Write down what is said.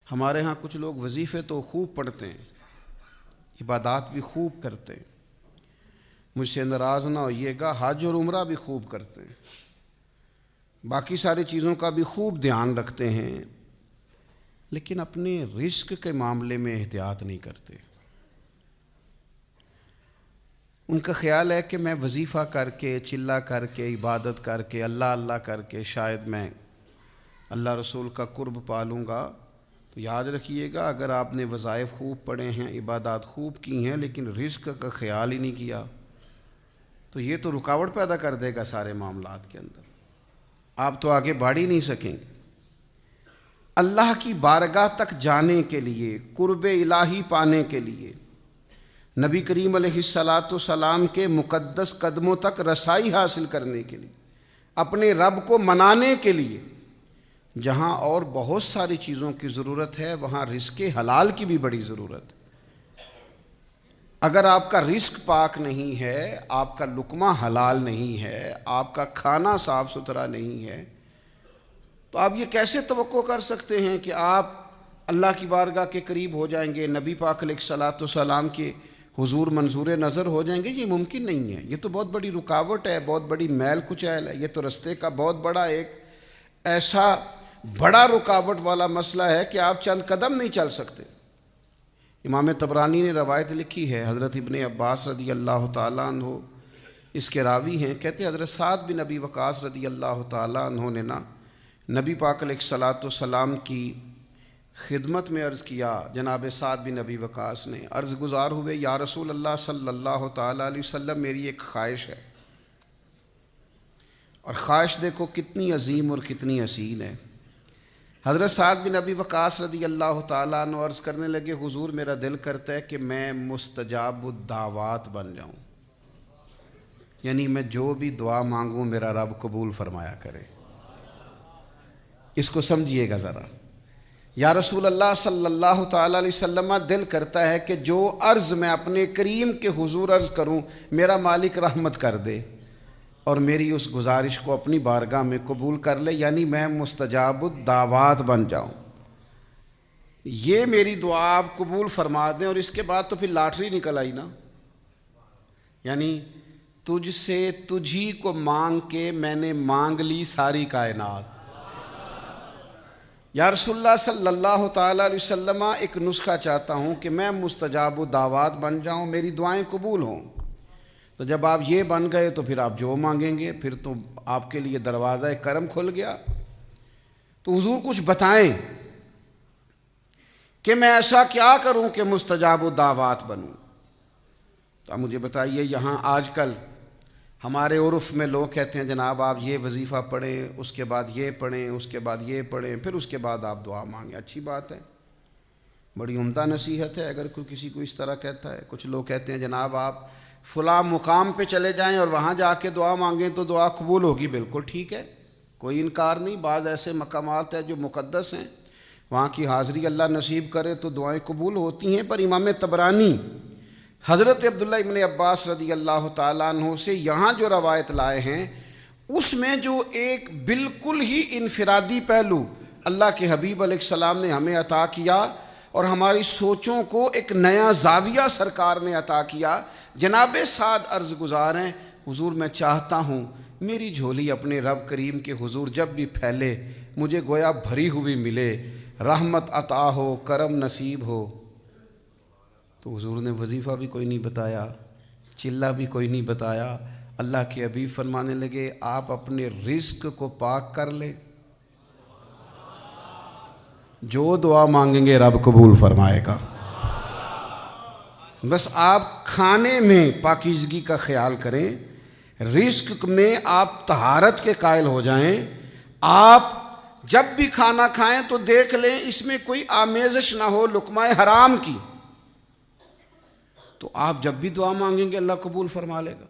ہمارے ہاں کچھ لوگ وظیفے تو خوب پڑھتے ہیں، عبادات بھی خوب کرتے ہیں، مجھ سے ناراض نہ ہوئیے گا، حج اور عمرہ بھی خوب کرتے ہیں، باقی ساری چیزوں کا بھی خوب دھیان رکھتے ہیں، لیکن اپنے رزق کے معاملے میں احتیاط نہیں کرتے۔ ان کا خیال ہے کہ میں وظیفہ کر کے، چلہ کر کے، عبادت کر کے، اللہ اللہ کر کے شاید میں اللہ رسول کا قرب پالوں گا۔ تو یاد رکھیے گا، اگر آپ نے وظائف خوب پڑھے ہیں، عبادات خوب کی ہیں، لیکن رزق کا خیال ہی نہیں کیا، تو یہ تو رکاوٹ پیدا کر دے گا سارے معاملات کے اندر، آپ تو آگے بڑھ ہی نہیں سکیں گے۔ اللہ کی بارگاہ تک جانے کے لیے، قرب الہی پانے کے لیے، نبی کریم علیہ السلام کے مقدس قدموں تک رسائی حاصل کرنے کے لیے، اپنے رب کو منانے کے لیے، جہاں اور بہت ساری چیزوں کی ضرورت ہے، وہاں رزق حلال کی بھی بڑی ضرورت ہے۔ اگر آپ کا رزق پاک نہیں ہے، آپ کا لقمہ حلال نہیں ہے، آپ کا کھانا صاف ستھرا نہیں ہے، تو آپ یہ کیسے توقع کر سکتے ہیں کہ آپ اللہ کی بارگاہ کے قریب ہو جائیں گے، نبی پاک علیہ السلام کے حضور منظور نظر ہو جائیں گے؟ یہ ممکن نہیں ہے، یہ تو بہت بڑی رکاوٹ ہے، بہت بڑی میل کچیل ہے، یہ تو رستے کا بہت بڑا ایک ایسا بڑا رکاوٹ والا مسئلہ ہے کہ آپ چند قدم نہیں چل سکتے۔ امام طبرانی نے روایت لکھی ہے، حضرت ابن عباس رضی اللہ تعالیٰ عنہ اس کے راوی ہیں، کہتے ہیں حضرت سعد بن ابی وقاص رضی اللہ تعالیٰ عنہ نے نبی پاک علیہ السلام کی خدمت میں عرض کیا، جناب سعد بن ابی وقاص نے عرض گزار ہوئے، یا رسول اللہ صلی اللہ تعالیٰ علیہ وسلم، میری ایک خواہش ہے، اور خواہش دیکھو کتنی عظیم اور کتنی حسین ہے۔ حضرت سعد بن ابی وقاص رضی اللہ تعالیٰ عنہ عرض کرنے لگے، حضور میرا دل کرتا ہے کہ میں مستجاب الدعوات بن جاؤں، یعنی میں جو بھی دعا مانگوں میرا رب قبول فرمایا کرے۔ اس کو سمجھیے گا ذرا، یا رسول اللہ صلی اللہ تعالیٰ علیہ وسلم، دل کرتا ہے کہ جو عرض میں اپنے کریم کے حضور عرض کروں میرا مالک رحمت کر دے اور میری اس گزارش کو اپنی بارگاہ میں قبول کر لے، یعنی میں مستجاب الدعوات بن جاؤں، یہ میری دعا آپ قبول فرما دیں، اور اس کے بعد تو پھر لاٹری نکل آئی نا، یعنی تجھ سے تجھی کو مانگ کے میں نے مانگ لی ساری کائنات۔ یا رسول اللہ صلی اللہ تعالیٰ علیہ وسلم، ایک نسخہ چاہتا ہوں کہ میں مستجاب الدعوات بن جاؤں، میری دعائیں قبول ہوں۔ تو جب آپ یہ بن گئے تو پھر آپ جو مانگیں گے پھر تو آپ کے لیے دروازہ کرم کھل گیا۔ تو حضور کچھ بتائیں کہ میں ایسا کیا کروں کہ مستجاب الدعوات بنوں۔ تو آپ مجھے بتائیے، یہاں آج کل ہمارے عرف میں لوگ کہتے ہیں جناب آپ یہ وظیفہ پڑھیں، اس کے بعد یہ پڑھیں، اس کے بعد یہ پڑھیں، پھر اس کے بعد آپ دعا مانگیں۔ اچھی بات ہے، بڑی عمدہ نصیحت ہے اگر کوئی کسی کو اس طرح کہتا ہے۔ کچھ لوگ کہتے ہیں جناب آپ فلاں مقام پہ چلے جائیں اور وہاں جا کے دعا مانگیں تو دعا قبول ہوگی۔ بالکل ٹھیک ہے، کوئی انکار نہیں، بعض ایسے مقامات ہیں جو مقدس ہیں، وہاں کی حاضری اللہ نصیب کرے تو دعائیں قبول ہوتی ہیں۔ پر امام طبرانی حضرت عبداللہ ابن عباس رضی اللہ تعالیٰ عنہ سے یہاں جو روایت لائے ہیں، اس میں جو ایک بالکل ہی انفرادی پہلو اللہ کے حبیب علیہ السلام نے ہمیں عطا کیا اور ہماری سوچوں کو ایک نیا زاویہ سرکار نے عطا کیا۔ جناب سعد عرض گزار ہیں، حضور میں چاہتا ہوں میری جھولی اپنے رب کریم کے حضور جب بھی پھیلے مجھے گویا بھری ہوئی ملے، رحمت عطا ہو، کرم نصیب ہو۔ تو حضور نے وظیفہ بھی کوئی نہیں بتایا، چلہ بھی کوئی نہیں بتایا۔ اللہ کے حبیب فرمانے لگے آپ اپنے رزق کو پاک کر لیں، جو دعا مانگیں گے رب قبول فرمائے گا۔ بس آپ کھانے میں پاکیزگی کا خیال کریں، رزق میں آپ طہارت کے قائل ہو جائیں۔ آپ جب بھی کھانا کھائیں تو دیکھ لیں اس میں کوئی آمیزش نہ ہو لقمہ حرام کی، تو آپ جب بھی دعا مانگیں گے اللہ قبول فرما لے گا۔